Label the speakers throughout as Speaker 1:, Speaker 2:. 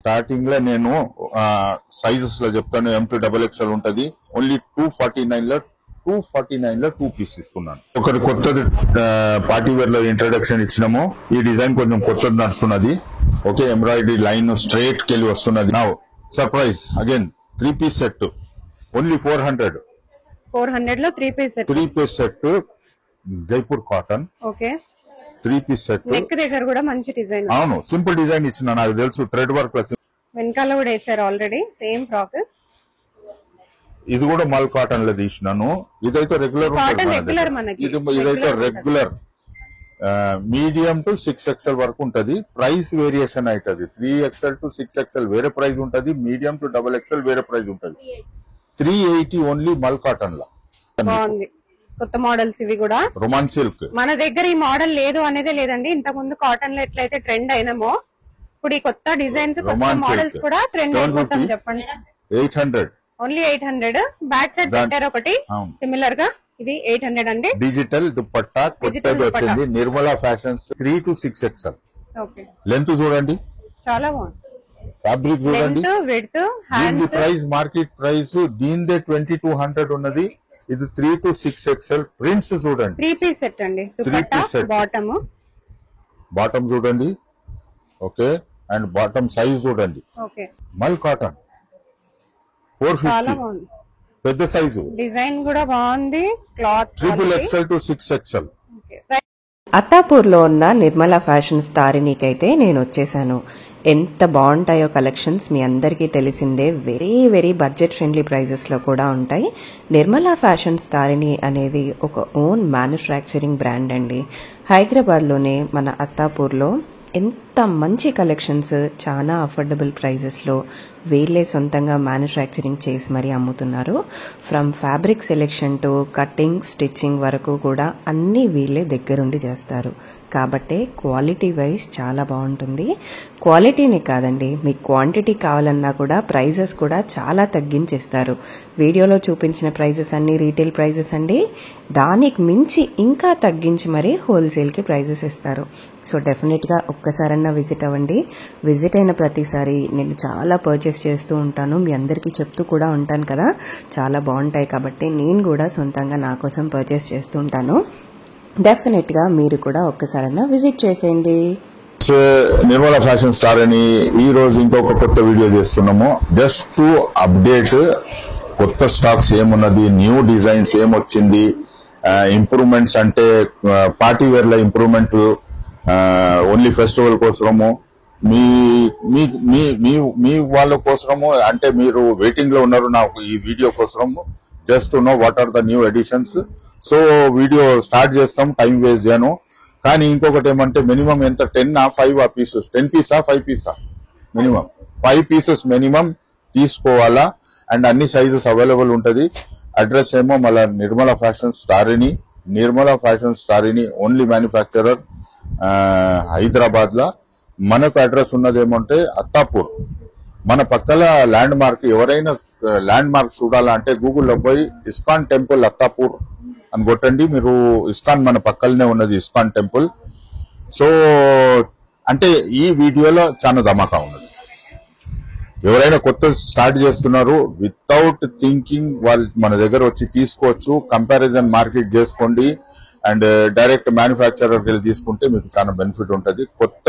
Speaker 1: Starting లో నేను sizes లో చెప్తాను. M2XXL ఉంటది. ఓన్లీ 249 లో 2 పీస్ తీసుకున్నాను. ఒకటి కొత్తది పార్టీ వేర్ లో ఇంట్రడక్షన్ ఇచ్చినాము. ఈ డిజైన్ కొంచెం కొత్తది నడుస్తున్నది. ఓకే, ఎంబ్రాయిడరీ లైన్ స్ట్రైట్ కెళ్ళి వస్తున్నది. నా surprise again 3 piece set only 400
Speaker 2: లో 3 piece set
Speaker 1: Jaipur cotton.
Speaker 2: Okay,
Speaker 1: 3 piece set.
Speaker 2: Neck దగ్గర కూడా మంచి డిజైన్.
Speaker 1: అవును, సింపుల్ డిజైన్ ఇచ్చిన, నాకు తెలుసు. థ్రెడ్ వర్క్ ప్లస్
Speaker 2: వెనకాల కూడా వేసారు ఆల్రెడీ సేమ్ ఫ్రాక్.
Speaker 1: ఇది కూడా మల్ కాటన్ లో తీసినాను. ఇదైతే రెగ్యులర్ ఇదైతే రెగ్యులర్ మీడియం టు 6XL వరకు ఉంటది. ప్రైస్ వేరియేషన్ అవుతుంది. 3XL to 6XL వేరే ప్రైస్ ఉంటది. మీడియం టు XXL వేరే ప్రైస్ ఉంటది. 380 ఓన్లీ మల్ కాటన్ లో.
Speaker 2: బాగుంది. కొత్త మోడల్స్ ఇవి కూడా.
Speaker 1: రొమాన్ సిల్క్
Speaker 2: మన దగ్గర ఈ మోడల్ లేదు అనేదే లేదండి. ఇంత ముందు కాటన్ లో ఎట్లయితే ట్రెండ్ అయినామో ఇప్పుడు ఈ కొత్త డిజైన్స్ కొత్త మోడల్స్ కూడా ట్రెండ్ అయిపోతాం. చెప్పండి.
Speaker 1: 800
Speaker 2: ఓన్లీ 800. బ్యాక్ సైడ్ పెట్టారు ఒకటి సిమిలర్ గా. ఇది 800 అండి.
Speaker 1: డిజిటల్ దుపట్టా కొత్తది వచ్చింది. Nirmala fashions 3 to 6XL.
Speaker 2: Okay,
Speaker 1: length చూడండి
Speaker 2: చాలా బాగుంది.
Speaker 1: ఫ్యాబ్రిక్ చూడండి.
Speaker 2: దీని
Speaker 1: ప్రైస్ మార్కెట్ ప్రైస్ దీనిదే 2200 ఉన్నది. ఇది 3 to 6XL. ప్రింట్స్ చూడండి.
Speaker 2: 3 పీస్ సెట్ అండి.
Speaker 1: బాటమ్ చూడండి. ఓకే, అండ్ బాటమ్ సైజ్ చూడండి.
Speaker 2: ఓకే,
Speaker 1: మల్ కాటన్ 450. పెద్ద సైజు.
Speaker 2: డిజైన్ కూడా బాగుంది. Cloth
Speaker 1: XXL to 6XL.
Speaker 3: Attapur లో ఉన్న నిర్మలా ఫ్యాషన్స్ తారిణికైతే నేను వచ్చేసాను. ఎంత బాగుంటాయో కలెక్షన్స్ మీ అందరికీ తెలిసిందే. Very very budget friendly prices లో కూడా ఉంటాయి. నిర్మలా ఫ్యాషన్స్ తారిణి అనేది ఒక ఓన్ మ్యానుఫ్యాక్చరింగ్ బ్రాండ్ అండి. హైదరాబాద్ లోనే మన అత్తాపూర్ లో ఎంత మంచి కలెక్షన్స్ చాలా అఫోర్డబుల్ ప్రైజెస్ లో వీళ్ళే సొంతంగా మ్యానుఫ్యాక్చరింగ్ చేసి మరీ అమ్ముతున్నారు. From fabric selection to cutting stitching వరకు కూడా అన్ని వీళ్ళే దగ్గరుండి చేస్తారు. కాబట్టి క్వాలిటీ వైజ్ చాలా బాగుంటుంది. క్వాలిటీనే కాదండి, మీకు క్వాంటిటీ కావాలన్నా కూడా ప్రైజెస్ కూడా చాలా తగ్గించేస్తారు. వీడియోలో చూపించిన ప్రైజెస్ అన్ని రీటైల్ ప్రైజెస్ అండి. దానికి మించి ఇంకా తగ్గించి మరీ హోల్సేల్కి ప్రైజెస్ ఇస్తారు. సో డెఫినెట్గా ఒక్కసారన్నా విజిట్ అవ్వండి. విజిట్ అయిన ప్రతిసారి నేను చాలా పర్చేస్ చేస్తూ ఉంటాను. మీ అందరికీ చెప్తూ కూడా ఉంటాను కదా, చాలా బాగుంటాయి. కాబట్టి నేను కూడా సొంతంగా నా కోసం పర్చేస్ చేస్తూ ఉంటాను. డెఫినెట్గా మీరు కూడా ఒక్కసారన్నా విజిట్ చేసేయండి.
Speaker 1: నిర్మలా ఫ్యాషన్ స్టార్ అని ఈ రోజు ఇంకొక కొత్త వీడియో చేస్తున్నాము. జస్ట్ టు అప్డేట్ కొత్త స్టాక్స్ ఏమున్నది, న్యూ డిజైన్స్ ఏమొచ్చింది, ఇంప్రూవ్మెంట్స్ అంటే పార్టీ వేర్ లో ఇంప్రూవ్మెంట్ ఓన్లీ ఫెస్టివల్ కోసము, మీ మీ మీ మీ మీ వాళ్ళ కోసము, అంటే మీరు వెయిటింగ్ లో ఉన్నారు నాకు ఈ వీడియో కోసము. Just know what are the new editions. So video start చేస్తాం, టైం వేస్ట్ చేయను. కానీ ఇంకొకటి ఏమంటే మినిమం ఎంత 10 పీసెస్ 10 పీసా 5 పీసా మినిమం 5 పీసెస్ మినిమం తీసుకోవాలా. అండ్ అన్ని సైజెస్ అవైలబుల్ ఉంటది. అడ్రస్ ఏమో మళ్ళా Nirmala fashion Tarini. Nirmala fashion Tarini only manufacturer Hyderabad లా. మనకు అడ్రస్ ఉన్నది ఏమంటే అత్తాపూర్. మన పక్కల ల్యాండ్ మార్క్, ఎవరైనా ల్యాండ్ మార్క్ చూడాలంటే గూగుల్లో పోయి ఇస్కాన్ టెంపుల్ అత్తాపూర్ అని కొట్టండి. మీరు ఇస్కాన్ మన పక్కలనే ఉన్నది ఇస్కాన్ టెంపుల్. సో అంటే ఈ వీడియోలో చాలా ధమాకా ఉన్నది. ఎవరైనా కొత్త స్టార్ట్ చేస్తున్నారు, వితౌట్ థింకింగ్ వాళ్ళు మన దగ్గర వచ్చి తీసుకోవచ్చు. కంపారిజన్ మార్కెట్ చేసుకోండి. అండ్ డైరెక్ట్ మ్యానుఫ్యాక్చరర్కి వెళ్ళి తీసుకుంటే మీకు చాలా బెనిఫిట్ ఉంటుంది. కొత్త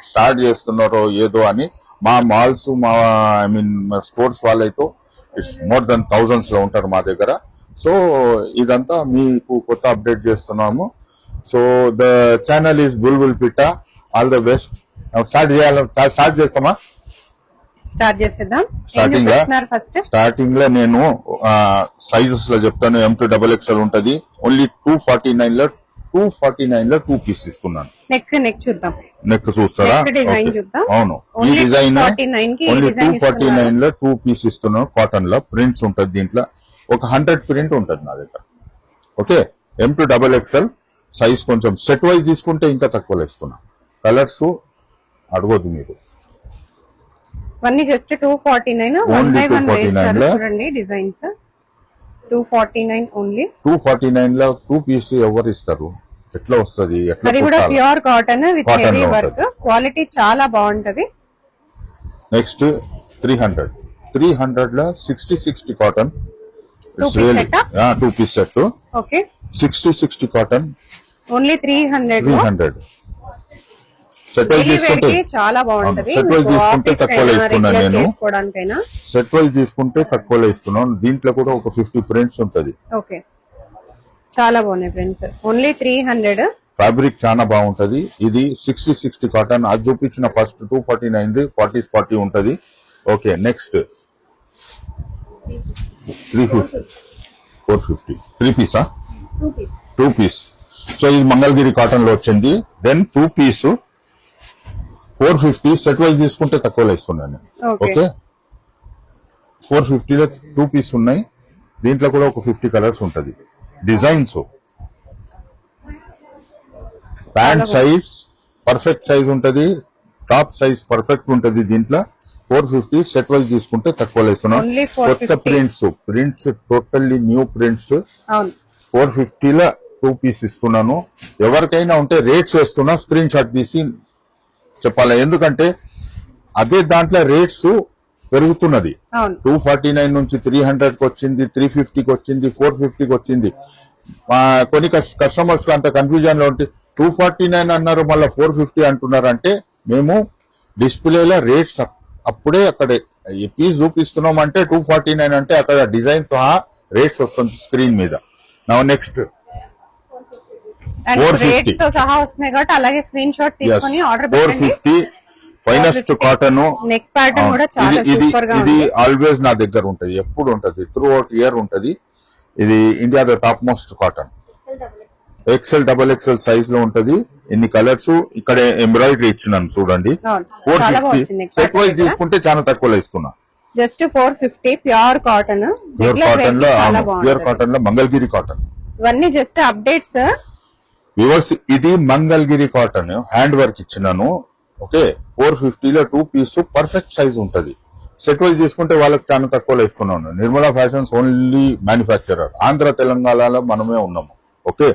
Speaker 1: స్టార్ట్ చేస్తున్నారో ఏదో అని మా మాల్స్, మా మా స్టోర్స్ వాళ్ళైతే ఇట్స్ మోర్ దెన్ థౌజండ్స్ లో ఉంటారు మా దగ్గర. సో ఇదంతా మీకు కొత్త అప్డేట్ చేస్తున్నాము. సో ద ఛానల్ ఈస్ బుల్బుల్ పిట్ట. All the best. స్టార్ట్ చేస్తామా? స్టార్టింగ్ లో నేను సైజెస్ లో చెప్తాను. M2XXL ఉంటది. ఓన్లీ 249 లో 2 పీస్ తీసుకున్నాను. నెక్ చూస్తారా? అవును, ఈ డిజైన్ ఓన్లీ 249 లో 2 పీస్ ఇస్తున్నాను. కాటన్ లో ప్రింట్స్ ఉంటది. దీంట్లో ఒక 100 ప్రింట్ ఉంటది నా దగ్గర. Okay, M2XXL size. కొంచెం సెట్ వైజ్ తీసుకుంటే ఇంకా తక్కువలో ఇస్తున్నా. కలర్స్ అడగొద్దు మీరు.
Speaker 2: ఇవన్నీ జస్ట్ 249. చూడండి డిజైన్స్ 249 ఓన్లీ. 249
Speaker 1: లో 2 పీస్ ఎవరు ఇస్తారు? ఎట్లా వస్తుంది?
Speaker 2: అది కూడా pure cotton with heavy work. Quality చాలా బాగుంటది.
Speaker 1: నెక్స్ట్ 300 లో 60 cotton.
Speaker 2: Two piece set?
Speaker 1: 2 piece set.
Speaker 2: Okay
Speaker 1: 60 cotton
Speaker 2: only 300.
Speaker 1: Set wise తీసుకుంటే
Speaker 2: చాలా బాగుంటది.
Speaker 1: సెట్ వైజ్ తీసుకుంటే తక్కువలో ఇస్తున్నాను నేను. సెట్ వైజ్ తీసుకుంటే తక్కువలో ఇస్తున్నాను. దీంట్లో కూడా ఒక 50 ప్రింట్స్ ఉంటది.
Speaker 2: ఓకే చాలా బాగున్నాయి ఫ్రెండ్స్. ఓన్లీ 300.
Speaker 1: ఫ్యాబ్రిక్ చాలా బాగుంటది. ఇది 60 కాటన్. అది చూపించిన ఫస్ట్ 249 40 ఉంటది. ఓకే నెక్స్ట్ 350 450 3 పీసా 2 పీస్. సో ఇది మంగళగిరి కాటన్ లో వచ్చింది. Then 2 piece 450. సెట్ వైజ్ తీసుకుంటే తక్కువలో ఇస్తున్నాను. ఓకే 450 లో 2 పీస్ ఉన్నాయి. దీంట్లో కూడా ఒక 50 కలర్స్ ఉంటది. Designs pant size perfect size ఉంటది. టాప్ సైజ్ పర్ఫెక్ట్ ఉంటది. దీంట్లో 450. సెట్ వైజ్ తీసుకుంటే తక్కువలో ఇస్తున్నాం. కొత్త ప్రింట్స్ టోటల్లీ న్యూ ప్రింట్స్ 450 లో 2 పీస్ ఇస్తున్నాను. ఎవరికైనా ఉంటే రేట్స్ వేస్తున్నా స్క్రీన్ షాట్ తీసి చెప్పాలి. ఎందుకంటే అదే దాంట్లో రేట్స్ పెరుగుతున్నది. 249 నుంచి 300కి వచ్చింది, 350కి వచ్చింది, 450కి వచ్చింది. కొన్ని కస్టమర్స్ అంత కన్ఫ్యూజన్ లో ఉంటే 249 అన్నారు మళ్ళీ 450 అంటున్నారు. అంటే మేము డిస్ప్లేలో రేట్స్ అప్పుడే అక్కడ ఈ పీస్ చూపిస్తున్నాం. అంటే 249 అంటే అక్కడ డిజైన్ సహా రేట్స్ వస్తుంది స్క్రీన్ మీద. నా next 450 finest cotton.
Speaker 2: Neck pattern కూడా చాలా సూపర్ గా
Speaker 1: ఇది ఆల్వేస్ నా దగ్గర ఉంటది. ఎప్పుడు ఉంటది, త్రూ అవుట్ ఇయర్ ఉంటది. ఇది India the top most cotton. XL XXL size లో ఉంటది. ఇన్ని కలర్స్ ఇక్కడ ఎంబ్రాయిడరీ ఇచ్చినాను చూడండి. 450. సెట్ వైజ్ తీసుకుంటే చాలా తక్కువలో ఇస్తున్నా.
Speaker 2: Just 450 pure cotton.
Speaker 1: Pure cotton లో మంగళగిరి కాటన్.
Speaker 2: ఇవన్నీ జస్ట్ అప్డేట్స్
Speaker 1: వ్యూవర్స్. ఇది మంగళగిరి కాటన్ హ్యాండ్ వర్క్ ఇచ్చినాను. ఓకే 450 లో 2 పీస్ పర్ఫెక్ట్ సైజ్ ఉంటది. సెట్ వైజ్ తీసుకుంటే వాళ్ళకి చాలా తక్కువలో ఇస్తున్నాను. Nirmala fashions only manufacturer. Andhra తెలంగాణలో మనమే ఉన్నాము. ఓకే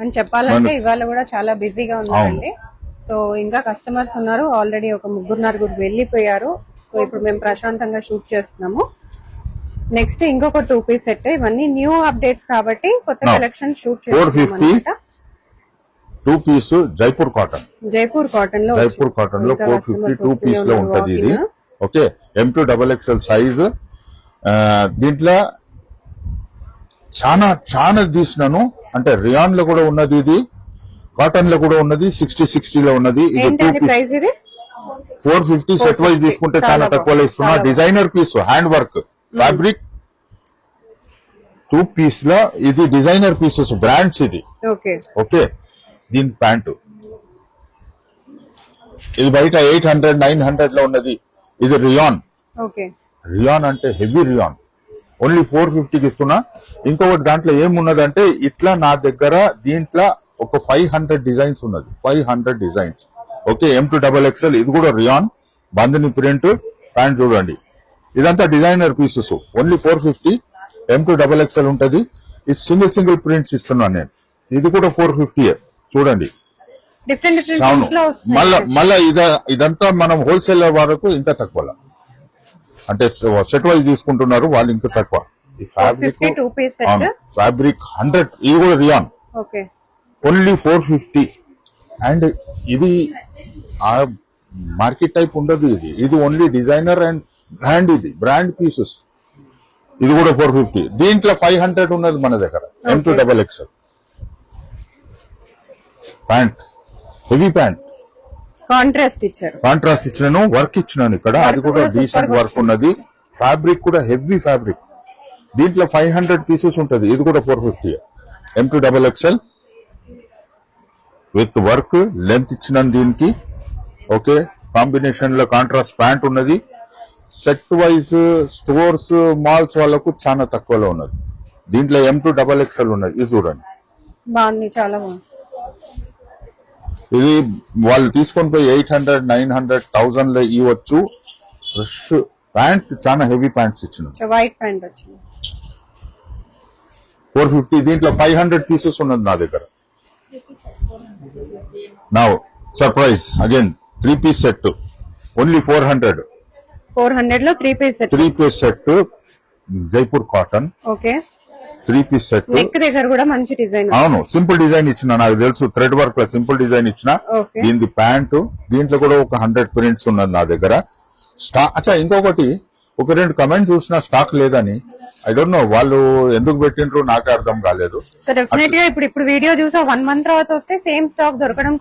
Speaker 2: అని చెప్పాలంటే ఇవాళ కూడా చాలా బిజీగా ఉన్నారండి. సో ఇంకా కస్టమర్స్ ఉన్నారు. ఆల్రెడీ ఒక 3-4 వెళ్ళిపోయారు. సో ఇప్పుడు మేము ప్రశాంతంగా షూట్ చేస్తున్నాము. నెక్స్ట్ ఇంకొక 2 పీస్ సెట్. ఇవన్నీ న్యూ అప్డేట్స్ కాబట్టి కొత్త కలెక్షన్ షూట్ చేస్తున్నాము.
Speaker 1: 2 పీస్ జైపూర్ కాటన్ లో 450 2 పీస్ లో ఉంటది ఇది. Okay M2 XXL size. దీంట్లో చాలా తీసినాను. అంటే రియాన్ లో కూడా ఉన్నది, ఇది కాటన్ లో కూడా ఉన్నది, 60 లో ఉన్నది. ఇది 2 పీస్ 450. సెట్ వైజ్ తీసుకుంటే చాలా తక్కువలో ఇస్తున్నా. Designer piece hand work fabric 2 piece లో. ఇది డిజైనర్ పీసెస్ బ్రాండ్స్ ఇది. ఓకే దీని ప్యాంటు ఇది బయట 800-900 లో ఉన్నది. ఇది రియాన్. అంటే హెవీ రియాన్. ఓన్లీ 450కి ఇస్తున్నా. ఇంకొకటి దాంట్లో ఏమున్నదంటే ఇట్లా నా దగ్గర దీంట్లో ఒక 500 డిజైన్స్ ఉన్నది. 500 డిజైన్స్. Okay M2 XXL. ఇది కూడా రియాన్ బందిని ప్రింట్ ప్యాంట్ చూడండి. ఇదంతా designer pieces. Only 450. M2 XXL ఉంటది. ఇది సింగిల్ ప్రింట్స్ ఇస్తున్నాను నేను. ఇది కూడా 450 చూడండి. మళ్ళా ఇదంతా మనం హోల్సేలర్ వరకు ఇంకా తక్కువ. అంటే సెట్ వైజ్ తీసుకుంటున్నారు వాళ్ళు ఇంకా తక్కువ. ఫ్యాబ్రిక్ 100. ఇది కూడా రియాన్. ఓన్లీ 450. అండ్ ఇది మార్కెట్ టైప్ ఉండదు. ఇది ఓన్లీ డిజైనర్ అండ్ బ్రాండ్. ఇది బ్రాండ్ పీసెస్. ఇది కూడా 450. దీంట్లో 500 ఉన్నది మన దగ్గర. M2 XXL pant heavy pant. Contrast ఇచ్చాను. వర్క్ ఇచ్చినాను ఇక్కడ. అది కూడా డీసెంట్ వర్క్ ఉన్నది. ఫ్యాబ్రిక్ కూడా హెవీ ఫ్యాబ్రిక్. దీంట్లో 500 పీసెస్ ఉంటది. ఇది కూడా 450. M2 XXL with work length ఇచ్చినాను దీనికి. ఓకే కాంబినేషన్ లో కాంట్రాస్ట్ ప్యాంట్ ఉన్నది. సెట్ వైజ్ స్టోర్స్ మాల్స్ వాళ్ళకు చాలా తక్కువలో ఉన్నది. దీంట్లో M2 XXL ఉన్నది. ఇది చూడండి
Speaker 2: బాగుంది, చాలా బాగుంది.
Speaker 1: ఇది వాళ్ళు తీసుకొని పోయి 800-900 1000 లో ఇవ్వచ్చు. ఫ్రెష్ ప్యాంట్ చాలా హెవీ ప్యాంట్స్ ఇచ్చిన
Speaker 2: వైట్ ప్యాంట్ వచ్చింది
Speaker 1: 450. దీంట్లో 500 పీసెస్ ఉన్నది నా దగ్గర. నా surprise again 3 piece set only 400.
Speaker 2: 400 లో 3 piece set.
Speaker 1: 3 piece set Jaipur cotton.
Speaker 2: Okay.
Speaker 1: 3 piece set.
Speaker 2: Neck దగ్గర కూడా మంచి డిజైన్.
Speaker 1: అవును, సింపుల్ డిజైన్ ఇచ్చిన, నాకు తెలుసు థ్రెడ్ వర్క్ లో సింపుల్ డిజైన్ ఇచ్చిన. దీని ప్యాంటు, దీంట్లో కూడా ఒక 100 ప్రింట్స్ ఉన్నది నా దగ్గర. అచ్చా, ఇంకొకటి, ఒక 2 కమెంట్ చూసిన స్టాక్ లేదని. ఐ డోంట్ నో వాళ్ళు ఎందుకు పెట్టిండ్రు, నాకే అర్థం కాలేదు.
Speaker 2: సో డెఫినెట్ గా ఇప్పుడు వీడియో చూసా 1 మంత్ తర్వాత వస్తే సేమ్ స్టాక్ దొరకడం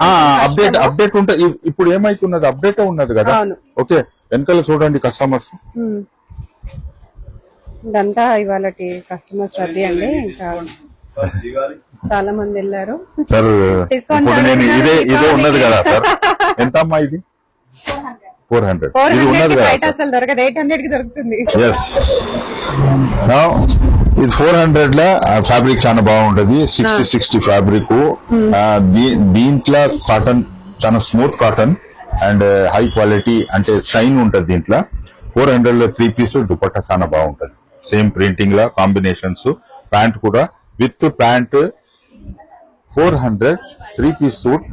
Speaker 1: అప్డేట్ ఉంటుంది. ఇప్పుడు ఏమైతున్నది, అప్డేట్ ఉన్నది కదా. ఓకే, వెనకాల చూడండి కస్టమర్స్.
Speaker 2: ఇదంతా ఇవాళ కస్టమర్స్ రద్దీ అండి. ఇంకా చాలా మంది వెళ్ళారు
Speaker 1: సార్. ఇప్పుడు నేను ఇదే ఉన్నది కదా సార్. ఎంత అమ్మా ఇది? 400. ఇది ఉన్నది కదా
Speaker 2: అసలు దొరకదు, 800 కి దొరుకుతుంది.
Speaker 1: ఇది 400 లా ఫ్యాబ్రిక్ చాలా బాగుంటది. 60 ఫ్యాబ్రిక్. దీంట్లో కాటన్ చాలా smooth cotton and high quality, అంటే షైన్ ఉంటది దీంట్లో. 400 లో 3 పీస్ దుపట్టా చాలా బాగుంటది. సేమ్ ప్రింటింగ్ లా కాంబినేషన్స్. ప్యాంట్ కూడా with pant 400 3 piece suit.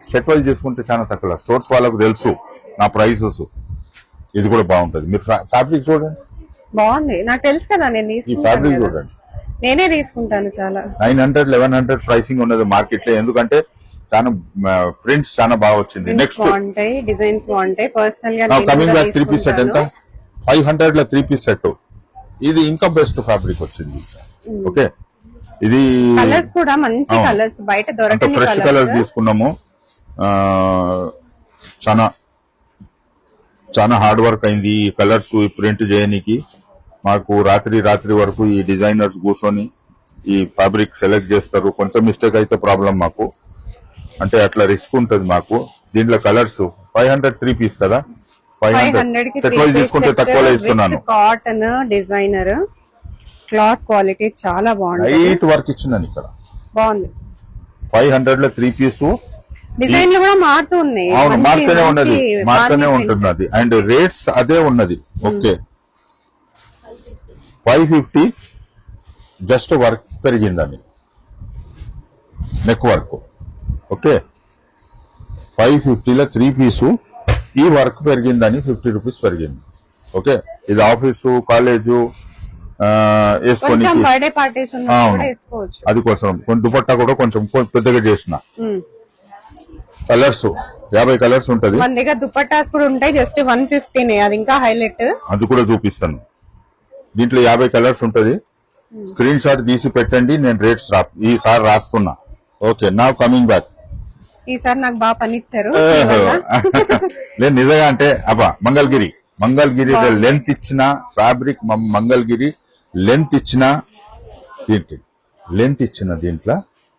Speaker 1: Set wise చేసుకుంటే చాలా తక్కువ. స్టోర్స్ వాళ్ళకు తెలుసు నా ప్రైసెస్. ఇది కూడా బాగుంటది. మీరు ఫ్యాబ్రిక్ చూడండి,
Speaker 2: బాగుంది. నాకు తెలుసు కదా, నేను
Speaker 1: ఈ ఫ్యాబ్రిక్ చూడండి.
Speaker 2: నేనే తీసుకుంటాను. చాలా
Speaker 1: 900 1100 ప్రైసింగ్ ఉన్నది మార్కెట్ లో. ఎందుకంటే చాలా ప్రింట్స్ చాలా బాగా వచ్చింది. నెక్స్ట్
Speaker 2: బాగుంటాయి, డిజైన్స్ బాగుంటాయి. పర్సనల్ గా
Speaker 1: కమింగ్ బ్యాక్ 3 పీస్ సెట్ ఎంత? 500 లో 3 పీస్ సెట్. ఇది ఇంకా బెస్ట్ ఫ్యాబ్రిక్ వచ్చింది. ఓకే, ఇది
Speaker 2: కలర్స్ కూడా మంచి కలర్స్, బయట దొరకని
Speaker 1: ఫ్రెష్ కలర్ తీసుకున్నాము. చాలా హార్డ్ వర్క్ అయింది ఈ కలర్స్ ఈ ప్రింట్ చేయడానికి. మాకు రాత్రి వరకు ఈ డిజైనర్స్ కూర్చొని ఈ ఫ్యాబ్రిక్ సెలెక్ట్ చేస్తారు. కొంచెం మిస్టేక్ అయితే ప్రాబ్లం మాకు, అంటే అట్లా రిస్క్ ఉంటుంది మాకు. దీంట్లో కలర్స్ 500 3 పీస్ కదా. 500 సెట్ వైజ్ తీసుకుంటే తక్కువలో ఇస్తున్నాను.
Speaker 2: కాటన్ డిజైనర్ క్లాత్ క్వాలిటీ చాలా బాగుంది.
Speaker 1: లైట్ వర్క్ ఇచ్చినాను ఇక్కడ,
Speaker 2: బాగుంది.
Speaker 1: 500 లో 3 పీస్.
Speaker 2: డిజైన్లు కూడా మారుతూ ఉన్నాయి.
Speaker 1: అవును, మారుతూనే ఉంటున్నది. అండ్ రేట్స్ అదే ఉన్నది. ఓకే, 550 జస్ట్ వర్క్ పెరిగిందని, నెక్ వర్క్. ఓకే, 550 లో 3 పీసు. ఈ వర్క్ పెరిగిందని 50 రూపీస్ పెరిగింది. ఓకే, ఇది ఆఫీసు కాలేజు వేసుకొని, అది కోసం కొంచెం దుపట్టా కూడా కొంచెం పెద్దగా చేసిన. కలర్స్ 50 కలర్స్ ఉంటది.
Speaker 2: మన దగ్గర దుపట్టాస్ కూడా ఉంటాయి. జస్ట్ 150, అది ఇంకా హైలైట్.
Speaker 1: అది కూడా చూపిస్తాను. దీంట్లో 50 కలర్స్ ఉంటది. స్క్రీన్ షాట్ తీసి పెట్టండి, నేను రేట్స్ ఈసారి రాస్తున్నా. ఓకే, నా కమింగ్ బ్యాక్.
Speaker 2: ఈసారి నాకు బాగా పనిచ్చారు.
Speaker 1: నేను నిజంగా అంటే అబ్బా, మంగళగిరి లెంత్ ఇచ్చిన ఫ్యాబ్రిక్, మంగళగిరి లెంత్ ఇచ్చిన, దీంట్లో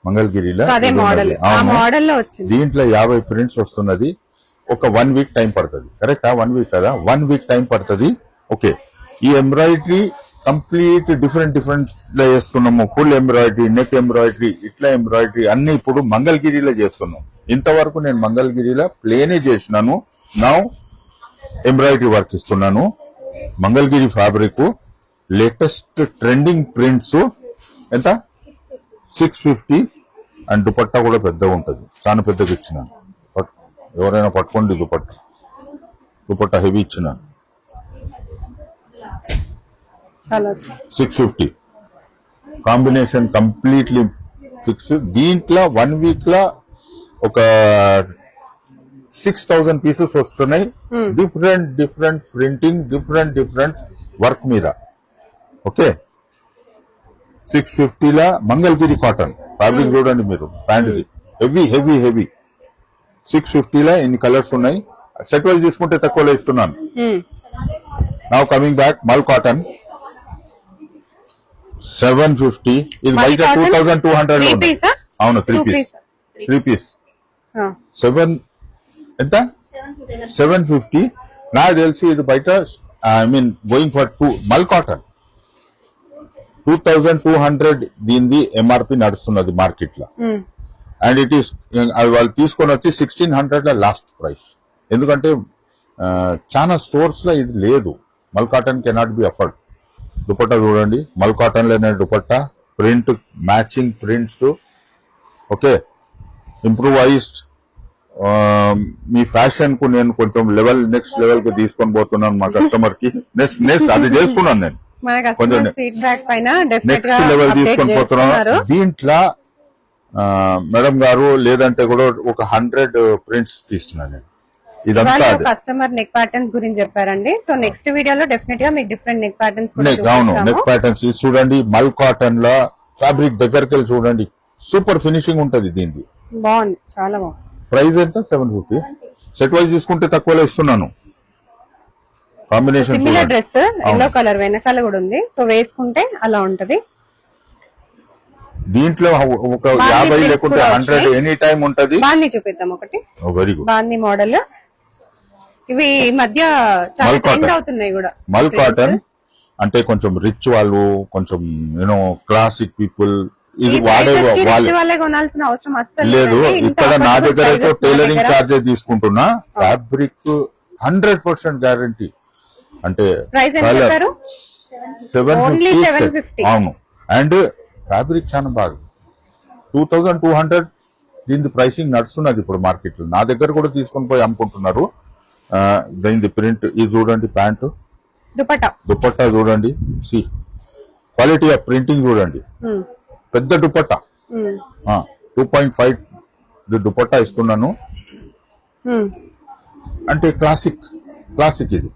Speaker 1: మంగళగిరిలో దీంట్లో 50 ప్రింట్స్ వస్తున్నది. ఒక 1 వీక్ టైం పడుతుంది. కరెక్టా? 1 వీక్ కదా, 1 వీక్ టైం పడుతుంది. ఓకే, ఈ ఎంబ్రాయిడరీ కంప్లీట్ డిఫరెంట్ లో చేస్తున్నాము. ఫుల్ ఎంబ్రాయిడరీ, నెక్ ఎంబ్రాయిడరీ, ఇట్లా ఎంబ్రాయిడరీ అన్ని ఇప్పుడు మంగళగిరిలో చేస్తున్నాం. ఇంతవరకు నేను మంగళగిరిలో ప్లేనే చేసినాను. నౌ ఎంబ్రాయిడరీ వర్క్ ఇస్తున్నాను. Mangalagiri fabric latest trending prints. ఎంత? 650. అండ్ దుపట్టా కూడా పెద్దగా ఉంటది, చాలా పెద్దగా ఇచ్చినాను. ఎవరైనా పట్టుకోండి, దుపట్టా హెవీ ఇచ్చినాను. 650 కాంబినేషన్ కంప్లీట్లీ ఫిక్స్. దీంట్లో 1 వీక్ లో ఒక 6000 పీసెస్ వస్తున్నాయి. డిఫరెంట్ ప్రింటింగ్, డిఫరెంట్ వర్క్ మీద. ఓకే, 650 లా మంగళగిరి కాటన్ ఫ్యాబ్రిక్ చూడండి మీరు. ప్యాంట్ హెవీ 650 లా ఇన్ని కలర్స్ ఉన్నాయి. సెట్ వైజ్ తీసుకుంటే తక్కువలో ఇస్తున్నాను. నౌ కమింగ్ బ్యాక్, మల్ కాటన్ 750. ఇది బయట 2200. అవును, 3 పీస్ 7 ఎంత? 750. నాకు తెలిసి ఇది బయట గోయింగ్ ఫర్ మల్ కాటన్ 2200 దీనిది ఎంఆర్పి నడుస్తున్నది మార్కెట్ లో. అండ్ ఇట్ ఈస్ వాళ్ళు తీసుకొని వచ్చి 1600 లో లాస్ట్ ప్రైస్. ఎందుకంటే చాలా స్టోర్స్ లో ఇది లేదు. Mul cotton cannot be afford. Dupatta చూడండి, మల్ కాటన్ లోనే dupatta, print matching prints. Okay, improvised మీ ఫ్యాషన్ కు నేను కొంచెం నెక్స్ట్ లెవెల్ కు తీసుకొని పోతున్నాను మా కస్టమర్ కి. నెక్స్ట్ అది చేసుకున్నాను నేను, కొంచెం
Speaker 2: ఫీడ్బ్యాక్ పైన
Speaker 1: నెక్స్ట్ లెవెల్ తీసుకొని పోతున్నాను. దీంట్లో మేడం గారు లేదంటే కూడా ఒక 100 ప్రింట్స్ తీస్తున్నాను నేను. ఇదంతా
Speaker 2: కస్టమర్ నెక్ ప్యాటర్న్స్ గురించి చెప్పారండి. సో నెక్స్ట్ వీడియోలో డెఫినెట్ గా మీకు డిఫరెంట్ నెక్ ప్యాటర్న్స్
Speaker 1: అవును నెక్ ప్యాటర్న్స్ చూడండి. మల్ కాటన్ లో ఫ్యాబ్రిక్ దగ్గరికి వెళ్ళి చూడండి, సూపర్ ఫినిషింగ్ ఉంటది దీనికి.
Speaker 2: బాగుంది, చాలా బాగుంది.
Speaker 1: ప్రైస్ ఎంత? 750. సెట్ వైజ్ తీసుకుంటే తక్కువలో ఇస్తున్నాను. Combination
Speaker 2: similar dress yellow colour వెనకాల కూడా ఉంది. సో వేసుకుంటే అలా ఉంటది.
Speaker 1: దీంట్లో ఒక 50 లేకుంటే 100 ఎనీ టైం ఉంటది.
Speaker 2: బాందీ చూపిద్దాం ఒకటి.
Speaker 1: Very good.
Speaker 2: బాందీ మోడల్ ఇవి ఈ మధ్య చాలా ట్రెండ్ అవుతున్నాయి కూడా.
Speaker 1: మల్ కాటన్ అంటే కొంచెం రిచ్ వాళ్ళు, కొంచెం యూనో క్లాసిక్ పీపుల్ ఇది వాడే
Speaker 2: వాళ్ళే కొనాల్సిన అవసరం అస్సలు
Speaker 1: లేదు. ఇక్కడ నా దగ్గర అయితే టైలరింగ్ చార్జెస్ తీసుకుంటున్నా. Fabric 100% guarantee. అంటే
Speaker 2: ప్రైస్ ఎంత చెప్పారు?
Speaker 1: 750. అవును. అండ్ ఫ్యాబ్రిక్ చాలా బాగా 2200 దీని ప్రైసింగ్ నడుస్తున్నది ఇప్పుడు మార్కెట్ లో. నా దగ్గర కూడా తీసుకొని పోయి అమ్ముకుంటున్నారు. దీని ప్రింట్ ఇది చూడండి, ప్యాంటు దుపట్టా చూడండి, సి క్వాలిటీ ఆఫ్ ప్రింటింగ్ చూడండి. పెద్ద దుపట్టా 2.5 దుపట్టా ఇస్తున్నాను. అంటే క్లాసిక్ ఇది.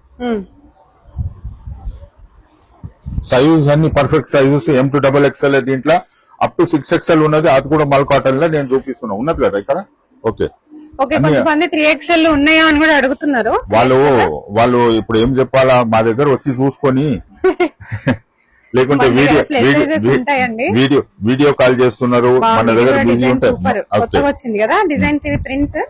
Speaker 1: సైజ్ అన్ని perfect sizes M to XXL. దీంట్లో అప్ టు 6XL ఉన్నది. అది కూడా మల్ కాటన్ లో నేను చూపిస్తున్నా. ఉన్నది కదా ఇక్కడ. ఓకే,
Speaker 2: కొంతమంది 3XL ఉన్నాయా అని కూడా అడుగుతున్నారు.
Speaker 1: వాళ్ళు ఇప్పుడు ఏం చెప్పాలా, మా దగ్గర వచ్చి చూసుకొని లేకుంటే వీడియో కాల్ చేస్తున్నారు. మన దగ్గర బిజీ ఉంటాయి.
Speaker 2: వచ్చింది కదా డిజైన్స్, ఇవి ప్రింట్స్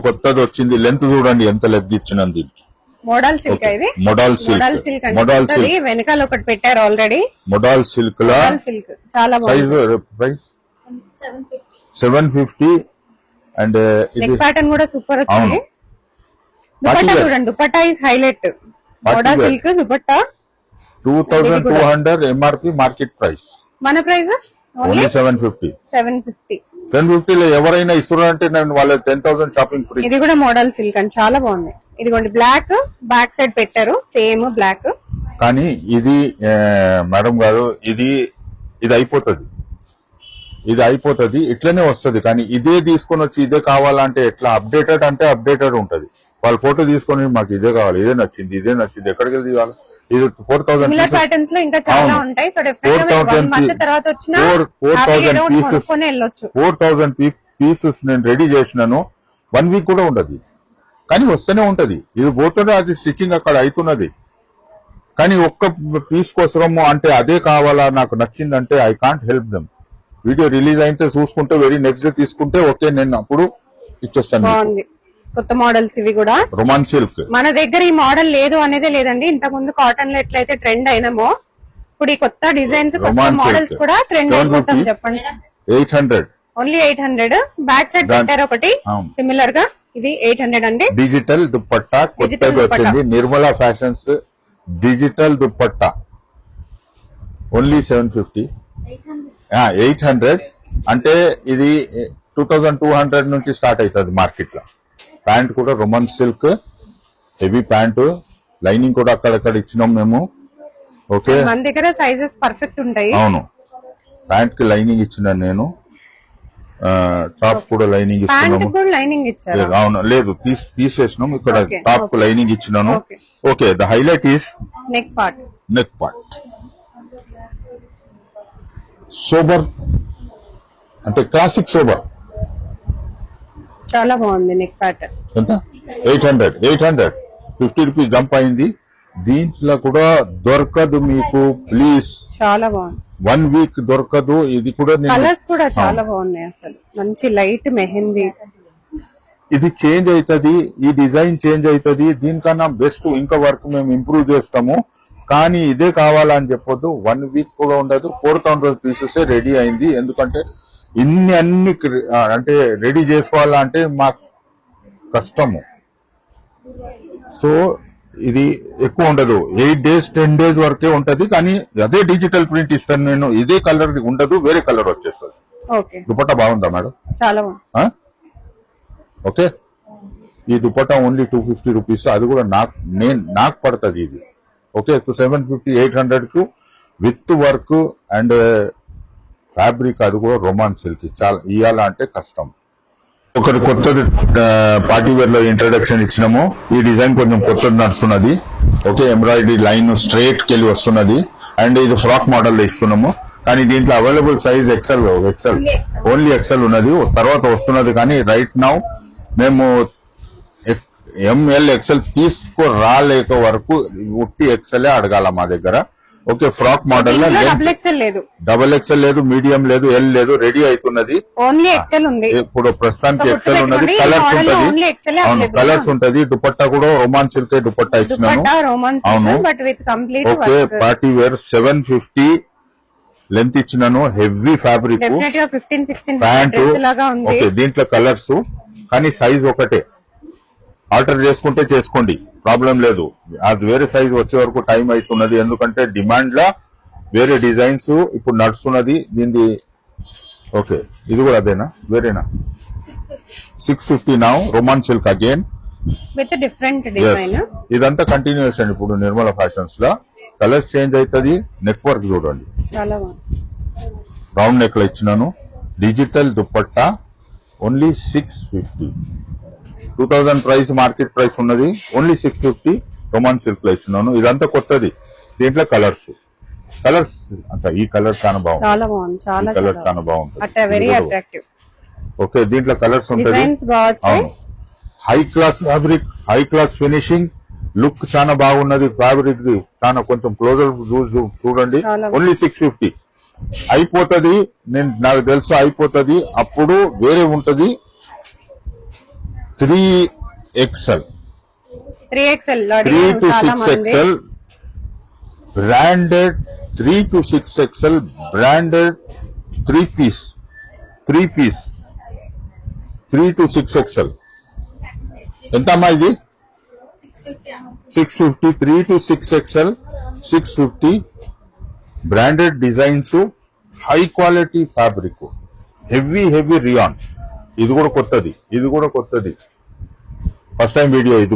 Speaker 1: కొత్తది వచ్చింది. లెంత్ చూడండి ఎంత లెంత్ ఇచ్చినది దీనికి.
Speaker 2: మోడల్ సిల్క్ ఇది.
Speaker 1: మోడల్ సిల్క్
Speaker 2: వెనకాల ఒకటి పెట్టారు ఆల్రెడీ.
Speaker 1: మోడల్ సిల్క్ లో
Speaker 2: చాలా
Speaker 1: size price 750. And
Speaker 2: neck pattern కూడా సూపర్ వచ్చింది. దుపట్టా చూడండి, dupatta is highlight. Model silk dupatta
Speaker 1: 2200 MRP market price.
Speaker 2: మన ప్రైస్
Speaker 1: ఓన్లీ 750 లో ఎవరైనా ఇస్తున్నారంటే నేను వాళ్ళ 10,000 షాపింగ్ ఫ్రీ.
Speaker 2: ఇది కూడా మోడల్ సిల్క్ అండి, చాలా బాగుంది. ఇదిగోండి బ్లాక్ బ్యాక్ సైడ్ పెట్టారు, సేమ్ బ్లాక్.
Speaker 1: కానీ ఇది మేడం గారు ఇది అయిపోతుంది ఇట్లనే వస్తుంది. కానీ ఇదే తీసుకొని వచ్చి ఇదే కావాలంటే ఎట్లా? అప్డేటెడ్ అంటే అప్డేటెడ్ ఉంటది. వాళ్ళ ఫోటో తీసుకొని మాకు ఇదే కావాలి, ఇదే నచ్చింది ఎక్కడికి వెళ్ళి తీయాలి? ఇది 4000 పీసెస్ నేను రెడీ చేసినాను. 1 వీక్ కూడా ఉండదు, కానీ వస్తూనే ఉంటది. ఇది పోతుంటే అది స్టిచ్చింగ్ అక్కడ అవుతున్నది. కానీ ఒక్క పీస్ కోసము అంటే అదే కావాలా, నాకు నచ్చిందంటే I can't help them. Video release అయితే చూసుకుంటే వెరీ నెక్స్ట్ డే తీసుకుంటే ఓకే, నేను అప్పుడు ఇచ్చేస్తాను.
Speaker 2: కొత్త మోడల్స్ ఇవి కూడా.
Speaker 1: రొమాన్ సిల్క్
Speaker 2: మన దగ్గర ఈ మోడల్ లేదు అనేదే లేదండి. ఇంతకు ముందు కాటన్ లో ఎట్లయితే ట్రెండ్ అయినామో ఇప్పుడు ఈ కొత్త డిజైన్స్, కొత్త మోడల్స్ కూడా ట్రెండ్ అయిపోతాం. చెప్పండి.
Speaker 1: 800
Speaker 2: ఓన్లీ 800. బ్యాక్ సైడ్ పెట్టారు ఒకటి సిమిలర్ గా. ఇది 800 అండి.
Speaker 1: డిజిటల్ దుపట్టా కొత్తగా వచ్చింది, Nirmala fashions digital dupatta. Only 750. 800 అంటే ఇది 2200 నుంచి స్టార్ట్ అవుతుంది మార్కెట్ లో. ప్యాంట్ కూడా రొమాన్ సిల్క్ హెవీ ప్యాంటు, లైనింగ్ కూడా అక్కడక్కడ ఇచ్చినాం మేము. ఓకే,
Speaker 2: మన దగ్గర సైజెస్ పర్ఫెక్ట్ ఉంటాయి.
Speaker 1: అవును, ప్యాంట్ కి లైనింగ్ ఇచ్చినాను నేను. టాప్ కూడా లైనింగ్ ఇచ్చినాము. అవును, లేదు తీసేసినాం. ఇక్కడ టాప్ కు లైనింగ్ ఇచ్చినాను. Okay, the highlight is
Speaker 2: neck part.
Speaker 1: Sober అంటే క్లాసిక్ సోబర్,
Speaker 2: చాలా బాగుంది. నెక్ ప్యాటర్న్
Speaker 1: ఎంత? 800 50 రూపీస్ జంప్ అయింది. దీంట్లో కూడా దొరకదు మీకు, ప్లీజ్.
Speaker 2: చాలా బాగుంది.
Speaker 1: 1 వీక్ దొరకదు. ఇది కూడా
Speaker 2: కలర్స్ కూడా చాలా బాగున్నాయి. అసలు మంచి లైట్ మెహందీ.
Speaker 1: ఇది చేంజ్ అవుతుంది, ఈ డిజైన్ చేంజ్ అవుతుంది. దీనికన్నా బెస్ట్ ఇంకా వర్క్ మేము ఇంప్రూవ్ చేస్తాము. కానీ ఇదే కావాలని చెప్పొద్దు. 1 వీక్ కూడా ఉండదు. 4000 పీసెస్ రెడీ అయింది. ఎందుకంటే అన్ని అంటే రెడీ చేసుకోవాలంటే మాకు కష్టము. సో ఇది ఎక్కువ ఉండదు, 8 days 10 days వరకే ఉంటది. కానీ అదే డిజిటల్ ప్రింట్ ఇస్తాను నేను. ఇదే కలర్ ఉండదు, వేరే కలర్ వచ్చేస్తుంది. దుపట్టా బాగుందా మేడం?
Speaker 2: చాలా బాగుంది.
Speaker 1: ఓకే, ఈ దుపట్టా ఓన్లీ 250 రూపీస్. అది కూడా నాకు పడుతుంది ఇది. ఓకే, 750 800 కు విత్ వర్క్ అండ్ ఫ్యాబ్రిక్. అది కూడా రోమాన్ సిల్క్. చాలా ఇయ్యాలంటే కష్టం. ఒకటి కొత్తది పార్టీ వేర్ లో ఇంట్రడక్షన్ ఇచ్చినాము. ఈ డిజైన్ కొంచెం కొత్తది నడుస్తున్నది. ఓకే, ఎంబ్రాయిడరీ లైన్ స్ట్రైట్ కెళ్ళి వస్తున్నది. అండ్ ఇది ఫ్రాక్ మోడల్ లో ఇస్తున్నాము. కానీ దీంట్లో available size XL only XL ఉన్నది. తర్వాత వస్తున్నది. కానీ రైట్ నౌ మేము ఎంఎల్ ఎక్సెల్ తీసుకురాలేక వరకు ఉట్టి ఎక్సెల్ అడగాల మా దగ్గర. ఓకే, ఫ్రాక్ మోడల్ లో డబుల్ ఎక్సెల్ లేదు, మీడియం లేదు, ఎల్ లేదు, రెడీ అవుతున్నది.
Speaker 2: ఓన్లీ ఎక్సెల్ ఉంది.
Speaker 1: ఇప్పుడు ప్రస్తుతానికి ఎక్సెల్ ఉన్నది. కలర్స్ ఉంటది. అవును, కలర్స్ ఉంటది. దుపట్టా కూడా రోమాన్ సిల్క్ దుపట్టా ఇచ్చినాము. అవును. ఓకే, పార్టీ వేర్ 750 లెంత్ ఇచ్చినాను. Heavy fabric pant. ఓకే, దీంట్లో కలర్స్ కానీ సైజ్ ఒకటే. ఆర్డర్ చేసుకుంటే చేసుకోండి, ప్రాబ్లం లేదు. అది వేరే సైజ్ వచ్చే వరకు టైం అవుతున్నది. ఎందుకంటే డిమాండ్ లా వేరే డిజైన్స్ ఇప్పుడు నడుస్తున్నది దీనిది. ఓకే, ఇది కూడా అదేనా వేరేనా? 650 now Roman silk again
Speaker 2: with different design.
Speaker 1: ఇదంతా కంటిన్యూషన్ ఇప్పుడు నిర్మల ఫ్యాషన్స్ లో. కలర్స్ చేంజ్ అవుతుంది. నెక్ వర్క్ చూడండి, రౌండ్ నెక్ లో ఇచ్చినాను. Digital dupatta only 650. 2000 price market price ఉన్నది. ఓన్లీ 650 రోమాన్ సిల్క్ లో ఇచ్చినాను. ఇదంతా కొత్తది. దీంట్లో కలర్స్ ఈ కలర్ చాలా బాగుంది. కలర్ చాలా బాగుంటుంది. ఓకే, దీంట్లో కలర్స్ ఉంటుంది. High class fabric, high class finishing, look చాలా బాగున్నది. ఫ్యాబ్రిక్ ది చాలా కొంచెం క్లోజర్ చూడండి. ఓన్లీ 650 అయిపోతుంది. నాకు తెలుసు అయిపోతుంది. అప్పుడు వేరే ఉంటది 3XL 3 to 6XL branded. 3 to 6XL branded 3 piece 3 to 6XL ఎంత అమ్మా ఇది? 650. 3 to 6XL 650. Branded designs, high quality fabric, heavy rayon. ఇది కూడా కొత్తది. First time video. ఇది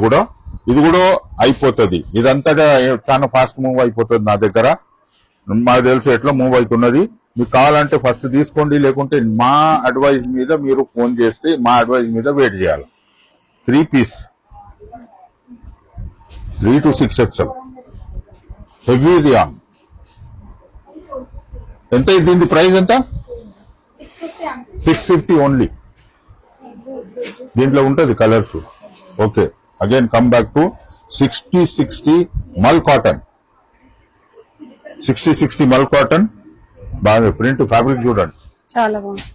Speaker 1: కూడా అయిపోతుంది. ఇదంతటా చాలా ఫాస్ట్ మూవ్ అయిపోతుంది. నా దగ్గర మాకు తెలుసు ఎట్లా మూవ్ అవుతున్నది. మీకు కావాలంటే ఫస్ట్ తీసుకోండి, లేకుంటే మా అడ్వైజ్ మీద మీరు ఫోన్ చేస్తే మా అడ్వైజ్ మీద వెయిట్ చేయాలి. 3 piece 3 to 6XL heavy rayon. ఎంత దీని ప్రైస్ ఎంత? 650 ఓన్లీ. దీంట్లో ఉంటది colours. Okay, again come back to 60 మల్ కాటన్. 60 మల్ కాటన్. బాగా ప్రింట్ ఫ్యాబ్రిక్ చూడండి,
Speaker 2: చాలా బాగుంది.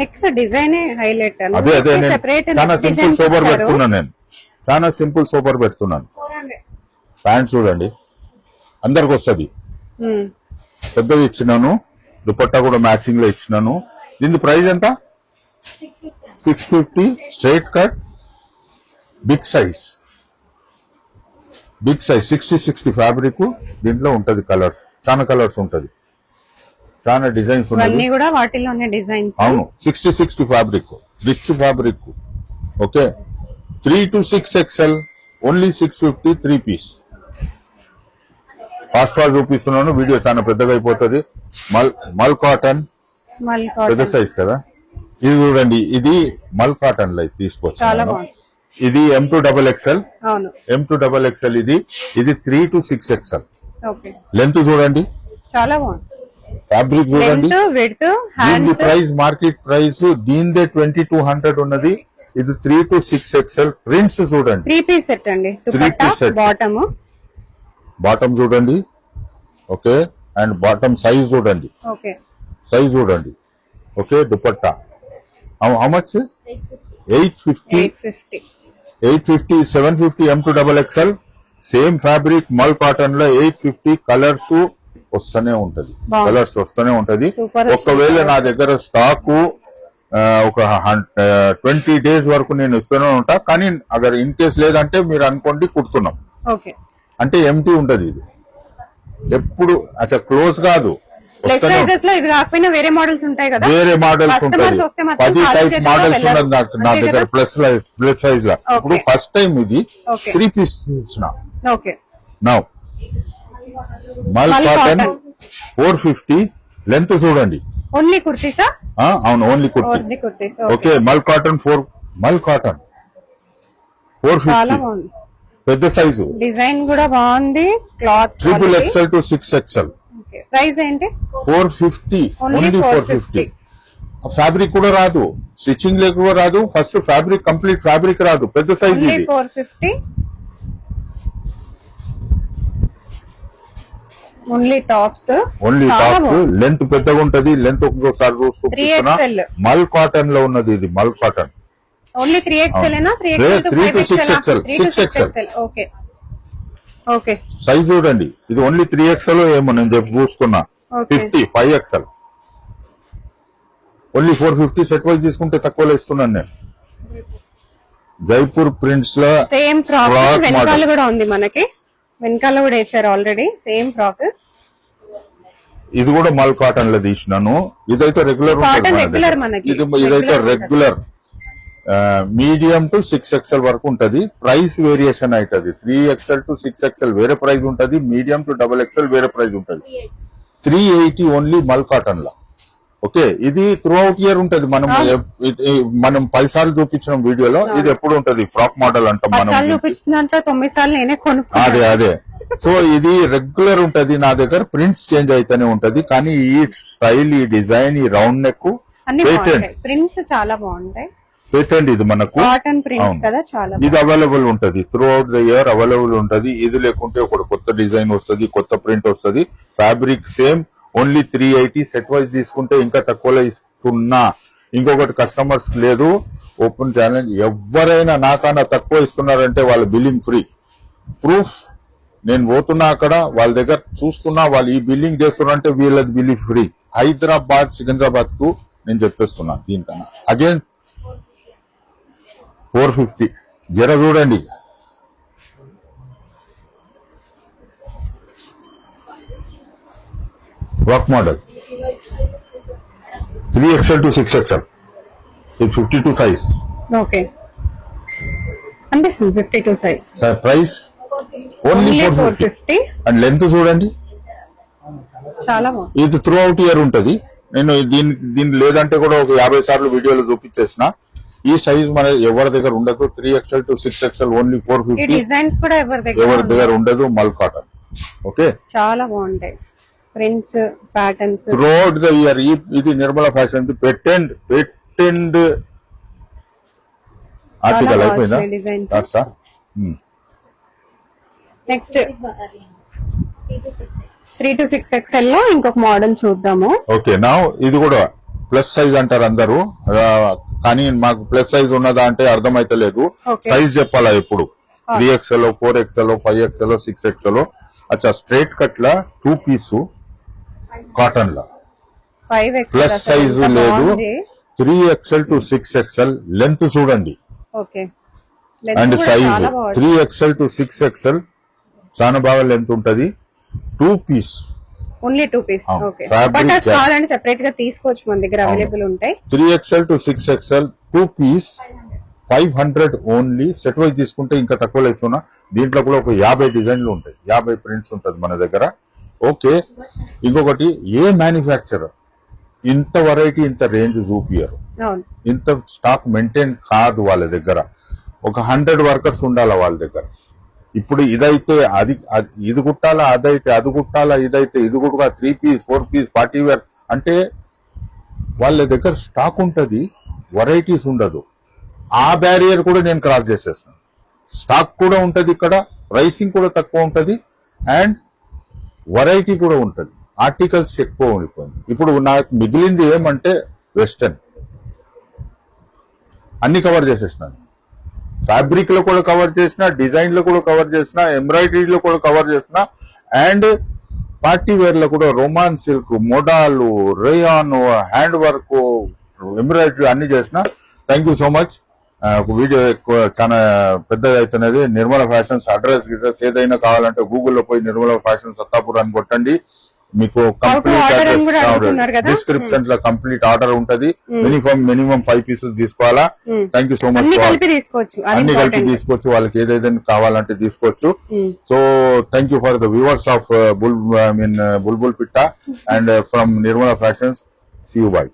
Speaker 2: Next design highlight.
Speaker 1: అదే చాలా సింపుల్ సోబర్ పెడుతున్నాను నేను. చాలా సింపుల్ సోబర్ పెడుతున్నాను. ప్యాంట్ చూడండి, అందరికి వస్తుంది. పెద్దవి ఇచ్చినాను. దుపట్టా కూడా మ్యాచింగ్ లో ఇచ్చినాను. దీని ప్రైస్ ఎంత? 650. Straight cut, big size 60 fabric. దీంట్లో ఉంటది కలర్స్, చాలా కలర్స్ ఉంటది, చాలా డిజైన్స్ ఉన్నాయి. అవును, 60 fabric, rich fabric. Okay, 3 to 6XL only 650. 3 piece. Fast చూపిస్తున్నాను. వీడియో చాలా పెద్దగా అయిపోతుంది. మల్ కాటన్ పెద్ద సైజ్ కదా. ఇది చూడండి, ఇది మల్ కాటన్ లో తీసుకొచ్చాను. ఇది M2XXL. M2XXL. ఇది 3 to 6XL. లెంత్ చూడండి,
Speaker 2: చాలా బాగుంది.
Speaker 1: ఫ్యాబ్రిక్ చూడండి. దీని ప్రైస్ మార్కెట్ ప్రైస్ దీనిదే 2200 ఉన్నది. ఇది 3 to 6XL. ప్రింట్స్ చూడండి.
Speaker 2: 3 పీస్ సెట్ అండి.
Speaker 1: బాటమ్ చూడండి. ఓకే, అండ్ బాటమ్ సైజ్ చూడండి. Okay, dupatta how much? 850. 750 M2XXL. Same fabric మల్ కాటన్ లో 850. కలర్స్ వస్తూనే ఉంటది. ఒకవేళ నా దగ్గర స్టాక్ ఒక 20 days వరకు నేను ఇస్తూనే ఉంటా. కానీ అగర్ ఇన్ కేస్ లేదంటే మీరు అనుకోండి కుడుతున్నాం అంటే ఎంటీ ఉంటది. ఇది ఎప్పుడు క్లోజ్ కాదు,
Speaker 2: ప్లస్ సైజెస్ లో ఇవి కాకపోయినా వేరే మోడల్స్ ఉంటాయి కదా,
Speaker 1: వేరే మోడల్స్
Speaker 2: కస్టమర్స్
Speaker 1: ఉంటాయి.
Speaker 2: వస్తే మాత్రం
Speaker 1: 10
Speaker 2: ఖాళీ
Speaker 1: టైప్
Speaker 2: చేతితో
Speaker 1: మోడల్స్
Speaker 2: వెళ్ళరు.
Speaker 1: ఉన్నది నా
Speaker 2: అంతే
Speaker 1: దగ్గర
Speaker 2: కదా?
Speaker 1: ప్లస్ సైజ్ లో. ఇప్పుడు ఫస్ట్ టైం ఇది
Speaker 2: Okay.
Speaker 1: 3 పీస్ ఇచ్చిన.
Speaker 2: ఓకే,
Speaker 1: నౌ మల్
Speaker 2: Mal
Speaker 1: కాటన్
Speaker 2: cotton.
Speaker 1: 450 లెంత్ చూడండి.
Speaker 2: ఓన్లీ కుర్తీసా?
Speaker 1: అవును, only kurti.
Speaker 2: Only kurtis.
Speaker 1: Okay, మల్ కాటన్ 450
Speaker 2: చాలా బాగుంది,
Speaker 1: పెద్ద సైజు.
Speaker 2: డిజైన్ కూడా బాగుంది, cloth
Speaker 1: XXL to 6XL.
Speaker 2: Price ఏంటి?
Speaker 1: 450,
Speaker 2: Only
Speaker 1: ఓన్లీ 450. ఫ్యాబ్రిక్ కూడా రాదు, స్టిచ్చింగ్ లేక కూడా రాదు. ఫస్ట్ ఫ్యాబ్రిక్ కంప్లీట్ ఫ్యాబ్రిక్ రాదు, పెద్ద సైజ్
Speaker 2: ఓన్లీ
Speaker 1: ఇది.
Speaker 2: 450. Only tops,
Speaker 1: only tops. Length పెద్దగా ఉంటది. లెంత్ ఒక్కొక్కసారి చూస్తూ
Speaker 2: 3XL.
Speaker 1: మల్ కాటన్ లో ఉన్నది ఇది. మల్ కాటన్
Speaker 2: ఓన్లీ 3XL ఏనా? 3XL to
Speaker 1: 3 to
Speaker 2: 5XL?
Speaker 1: 6XL.
Speaker 2: Okay okay,
Speaker 1: size చూడండి. ఇది ఓన్లీ 3XL ఏమో నేను చెప్పి చూసుకున్నా.
Speaker 2: Okay.
Speaker 1: 5XL only 450. Set wise తీసుకుంటే తక్కువలో ఇస్తున్నాను నేను. జైపూర్ ప్రింట్స్ లో
Speaker 2: సేమ్ ఫ్రాక్
Speaker 1: Frock
Speaker 2: వెనకాల
Speaker 1: model.
Speaker 2: కూడా ఉంది మనకి, వెనకాల కూడా వేసారు ఆల్రెడీ సేమ్ ఫ్రాక్.
Speaker 1: ఇది కూడా మల్ కాటన్ లో తీసినాను. ఇదైతే రెగ్యులర్
Speaker 2: Cotton regular మనకి.
Speaker 1: ఇదైతే
Speaker 2: Regular
Speaker 1: regular medium to 6XL వరకు ఉంటది. ప్రైస్ వేరియేషన్ అవుతుంది. 3XL to 6XL వేరే ప్రైస్ ఉంటది. మీడియం టు XXL వేరే ప్రైస్ ఉంటది. 380 ఓన్లీ మల్ కాటన్ లో. ఓకే, ఇది త్రూ అవుట్ ఇయర్ ఉంటది. మనం 10 సార్లు చూపించిన వీడియోలో ఇది ఎప్పుడు ఉంటది. ఫ్రాక్ మోడల్ అంటాం
Speaker 2: 10
Speaker 1: మనం.
Speaker 2: సార్లు చూపించిన దాంట్లో 9 సార్లు నేనే కొనుక్కున్నాను.
Speaker 1: అదే సో ఇది రెగ్యులర్ ఉంటది. నా దగ్గర ప్రింట్స్ చేంజ్ అయితేనే ఉంటది. కానీ ఈ స్టైల్, ఈ డిజైన్, ఈ రౌండ్ నెక్
Speaker 2: అన్ని
Speaker 1: పేటెంట్
Speaker 2: బాగుంటాయి, ప్రింట్స్ చాలా బాగుంటాయి.
Speaker 1: పేటెంట్ ఇది మనకు.
Speaker 2: కాటన్ ప్రింట్స్
Speaker 1: అవును.
Speaker 2: కదా, చాలా
Speaker 1: ఇది అవైలబుల్ ఉంటది. Through out the year available ఉంటది. ఇది లేకుంటే ఒక కొత్త డిజైన్ వస్తుంది, కొత్త ప్రింట్ వస్తుంది. Fabric same, only 380. Set wise తీసుకుంటే ఇంకా తక్కువలో ఇస్తున్నా. ఇంకొకటి కస్టమర్స్ లేదు, ఓపెన్ ఛాలెంజ్. ఎవరైనా నాకన్నా తక్కువ ఇస్తున్నారంటే వాళ్ళ బిల్లింగ్ ఫ్రీ. ప్రూఫ్ నేను పోతున్నా అక్కడ వాళ్ళ దగ్గర చూస్తున్నా, వాళ్ళు ఈ బిల్లింగ్ చేస్తున్నారంటే వీళ్ళది బిల్లింగ్ ఫ్రీ. హైదరాబాద్, సికింద్రాబాద్ కు నేను చెప్పేస్తున్నా. దీనికన్నా అగైన్ 450. జర చూడండి. Work model 3XL to 6XL. ఇది 52 సైజ్.
Speaker 2: ఓకే, అనిపిస్తుంది 52 size.
Speaker 1: Price only 450. And length చూడండి.
Speaker 2: చాలా బాగుంది.
Speaker 1: ఇది త్రూ అవుట్ ఇయర్ ఉంటది. నేను దీని లేదంటే కూడా ఒక 50 సార్లు వీడియోలో చూపించేసిన. ఈ సైజ్ మన ఎవరి దగ్గర ఉండదు. 3XL to 6XL ఓన్లీ
Speaker 2: ఈ
Speaker 1: 450.
Speaker 2: డిజైన్స్ కూడా ఎవరి
Speaker 1: ఎవరి దగ్గర ఉండదు. మల్ కాటన్. ఓకే,
Speaker 2: చాలా బాగుంటాయి, prints, patterns.
Speaker 1: Through out the year. ఇది నిర్మలా ఫ్యాషన్ పేటెంట్ ఆర్టికల్ అయిపోయిందా
Speaker 2: డిజైన్స్.
Speaker 1: కాస్త.
Speaker 2: నెక్స్ట్ 3 to 6XL లో ఇంకొక మోడల్ చూద్దాము.
Speaker 1: ఓకే, నా ఇది కూడా ప్లస్ సైజ్ అంటారు అందరూ. కానీ మాకు ప్లస్ సైజ్ ఉన్నదా అంటే అర్థమైతలేదు.
Speaker 2: Okay.
Speaker 1: సైజ్ చెప్పాలా ఎప్పుడు. 3XL, 4XL, 5XL, 6XL. అచ్చా, స్ట్రైట్ కట్ లా 2 పీస్ కాటన్ లా
Speaker 2: 5XL
Speaker 1: ప్లస్ సైజ్ లేదు. 3XL to 6XL లెంత్ చూడండి.
Speaker 2: Okay,
Speaker 1: and size 3XL to 6XL చాలా బాగా లెంత్ ఉంటది. 2 పీస్
Speaker 2: ఓన్లీ 2 పీస్.
Speaker 1: అవును.
Speaker 2: ఓకే,
Speaker 1: Fabric
Speaker 2: బటర్స్
Speaker 1: గా-
Speaker 2: కావాలంటే సెపరేట్ గా తీసుకోవచ్చు, మన దగ్గర అవైలబుల్ ఉంటాయి.
Speaker 1: 3XL to 6XL 2 piece 500 only. Set wise తీసుకుంటే ఇంకా తక్కువ ఇస్తున్నా. దీంట్లో కూడా ఒక 50 డిజైన్లు ఉంటాయి, 50 ప్రింట్స్ ఉంటది మన దగ్గర. ఓకే, ఇంకొకటి ఏ మ్యానుఫ్యాక్చరర్ ఇంత వెరైటీ, ఇంత రేంజ్ చూపియరు.
Speaker 2: అవును,
Speaker 1: ఇంత స్టాక్ మెయింటైన్ కాదు వాళ్ళ దగ్గర. ఒక 100 వర్కర్స్ ఉండాలా వాళ్ళ దగ్గర. ఇప్పుడు ఇదైతే ఇది కుట్టాలా, అదైతే అది కుట్టాలా, ఇదైతే ఇది కుట్టుగా 3 పీస్ 4 పీస్ పార్టీ వేర్ అంటే వాళ్ళ దగ్గర స్టాక్ ఉంటది, వెరైటీస్ ఉండదు. ఆ బ్యారియర్ కూడా నేను క్రాస్ చేసేస్తాను. స్టాక్ కూడా ఉంటది ఇక్కడ, ప్రైసింగ్ కూడా తక్కువ ఉంటది, అండ్ వెరైటీ కూడా ఉంటది. ఆర్టికల్స్ ఎక్కువ ఉండిపోయింది. ఇప్పుడు నాకు మిగిలింది ఏమంటే వెస్టర్న్. అన్ని కవర్ చేసేసినాను. ఫ్యాబ్రిక్ లో కూడా కవర్ చేసిన, డిజైన్ లో కూడా కవర్ చేసిన, ఎంబ్రాయిడరీలో కూడా కవర్ చేసిన, అండ్ పార్టీ వేర్ లో కూడా Roman silk, modal, rayon, hand work, embroidery అన్ని చేసిన. Thank you so much. Video ఎక్కువ చాలా పెద్దగా అవుతున్నది. నిర్మలా ఫ్యాషన్స్ అడ్రస్ ఏదైనా కావాలంటే గూగుల్లో పోయి నిర్మలా ఫ్యాషన్స్ అత్తాపూర్ అని కొట్టండి. మీకు
Speaker 2: order అని కూడా అడుగుతున్నారు
Speaker 1: కంప్లీట్
Speaker 2: కదా?
Speaker 1: డిస్క్రిప్షన్ లో కంప్లీట్ ఆర్డర్ ఉంటది. మినిమం 5 పీసెస్ తీసుకోవాలా. Thank you so much.
Speaker 2: అన్ని కలిపి తీసుకోవచ్చు, అది
Speaker 1: అన్ని కలిపి
Speaker 2: important.
Speaker 1: తీసుకోవచ్చు, వాళ్ళకి ఏదైతే కావాలంటే తీసుకోవచ్చు. So thank you for the viewers of Bulbul Pitta and from Nirmala fashions. See you by.